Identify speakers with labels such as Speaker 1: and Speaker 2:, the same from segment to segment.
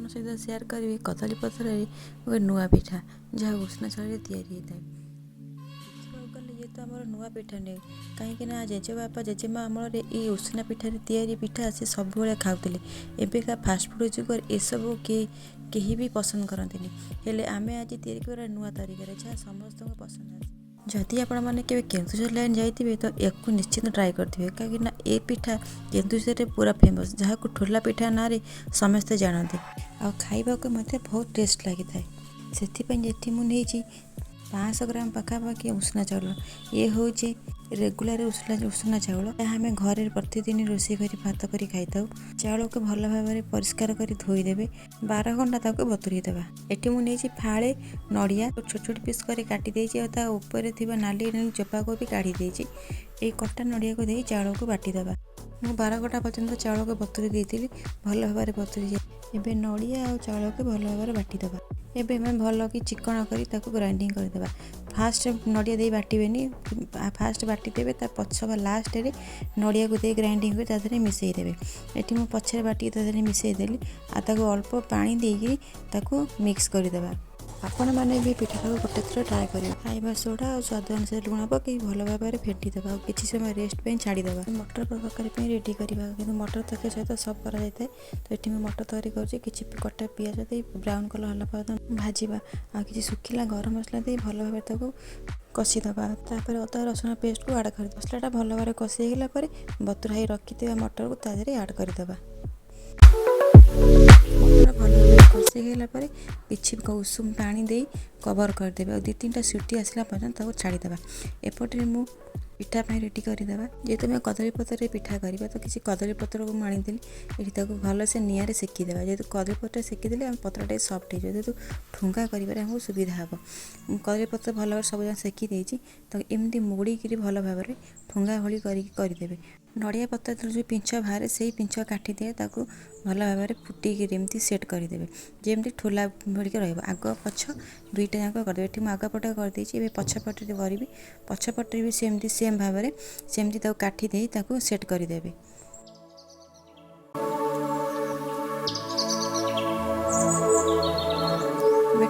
Speaker 1: आपन सहित शेयर करी कदली पत्र गोटे नुआ पिठा जहाँ उष्ण चाउल तैयारी होता है। गले ये तो आम नुआ पिठा नहीं कहीं जेजेबापा जेजेमा अमल ये उष्ण पिठार तैयारी पिठा से सब खाऊले। एବେका फास्टफुड जुगर एसबू कहीं भी पसंद करते हेले आमे आज तैयारी नुआ तरीके जहाँ समस्त को पसंद आए। जदि आपण मैंने केन्दुझर लाइन जाइए तो एक निश्चित ट्राए करेंगे कहीं ये पिठा केन्दुझर पूरा फेमस जहाँ को ठोला पिठा ना समस्ते जानते आ खाइबा को मत बहुत टेस्ट लगी था से मुझे 500 ग्राम पखापाखि उष्ण चाउल ये हूँ रेगुलर उष्ण चाउल आम घर प्रतिदिन रोषे कर भात कर खाई चाउल को भल भाव परिष्कार कर धोईदेवे 12 घंटा तक बतुरी देवा। एटी मुझे फाड़े नड़िया छोट छोट पीस कर काटी ऊपर नाली नाली चोपा को भी काढ़ी देती ये कटा नड़िया को दे चाउल को बाटीदेवा। मुझे 12 घंटा पर्यंत चाउल को बतुरी देती भल भाव बतुरी जाए। एवं नड़िया और चाउल को भल भाव बाटीदेवा। एबे मैं भल कि चिकन कर ग्राइंडिंग करदेवा। फास्ट नड़िया दे बाटबेनि फास्ट बाटीदेवे पछ लास्ट रे नड़िया को दे ग्राइंडिंग कर मिसईदेवे। ये मुझे पछे बाटी मिसईदेली अल्प पानी देकी मिक्स करदेवा। आपण मैंने भी पिठा गोटे थर ट्राए करेंगे खाइबा सोडा और स्वाद अनुसार लुण पक भल भाव में फेंटीदेवा और किसी समय रेस्ट पे छाड़ीदेवा। मटर तरकारी रेडी करवा कि मटर तरकारी सहित सब कर तो ये मटर तरकारी कर किसी कटा पिज दे ब्राउन कलर होला पर्यटन भाजवा आ कि सुखिला गरम मसला दे भल भाव कषिदेवा। तापर अदा रसुण पेस्ट को आड कर मसलाटा भल भाव कषिगला बतुराई रखि मटर को तादेह आड करदेवा। मटर भल भाव कषिगला किसी उषुम पानी दे कवर करदेवे और 2-3टा सीटी आसला पर्यंत छाड़ीदेवा। एपटे मु पिठा रेडी करदेवा जेहेतु मैं कदली पत्र पिठा करवा तो किसी कदली पत्र को आनीदेली ये भल से निआरे सेकीदेवा। जेहेतु कदली पत्र सेकीदेले आम पत्रटा सफ्ट हो जेहेतु ठुंगा कर सुविधा हे कदली पत्र भल भाव सब जगह सेकी देती तो एमती मोड़ीकी भल भाव ठुंगा भली करदेवे। नड़िया पत्र जो पिंच बाहर से पिंच काटी दिए भल भाव फुटिकी सेट करदेवे जमी ठोला भड़िक रग पछ दुईटा जाक करदे। ये मुझे आगपटे करदे पछपटे करी पछपटे भी सेमती सेम भाव में सेमती काठी दे सेट करदेवे।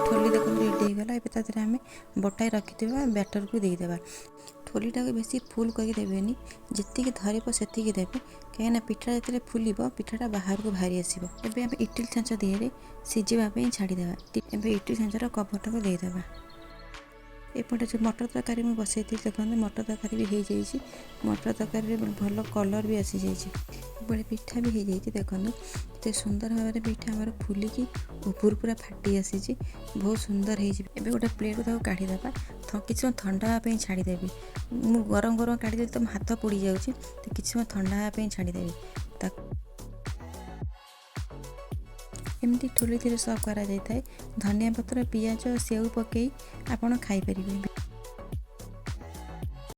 Speaker 1: ठोली देखो रेडी होगा ये आम बटाई रखि बैटर को देदेवा। ठोलीटा को बेसी फुल करदेवेनि जी धरब से देवे कहीं पिठा जो फुल पिठाटा बाहर को बाहरी आसो। एवं आम इडली छाँच दिए सीझापी छाड़ीदेवा। एवं इडली छाँचर कभरटा को देदेवा। एपटे जो मटर तरकारी मुझे बसई देखते मटर तरकारी भी हो जाए मटर तरकारी भल कलर भी आसी जाए पिठा भी हो जाए देखो तो सुंदर भाव में पिठा आम फुलिकी ऊपर पूरा फाटी आसी बहुत सुंदर हो गोटे प्लेट को काढ़ीदेवा। किसी समय ठंडा हाँपाई छाड़ीदेवी मु गरम गरम काढ़ीदेवी तो हाथ पोड़ी जाऊँगी तो किसी समय ठंडा हाँपाई छाड़ीदेवी एमती ठोली सर्व करा जाए। धनिया पत्र पियाज सेव पकई आपड़ खाई पारे।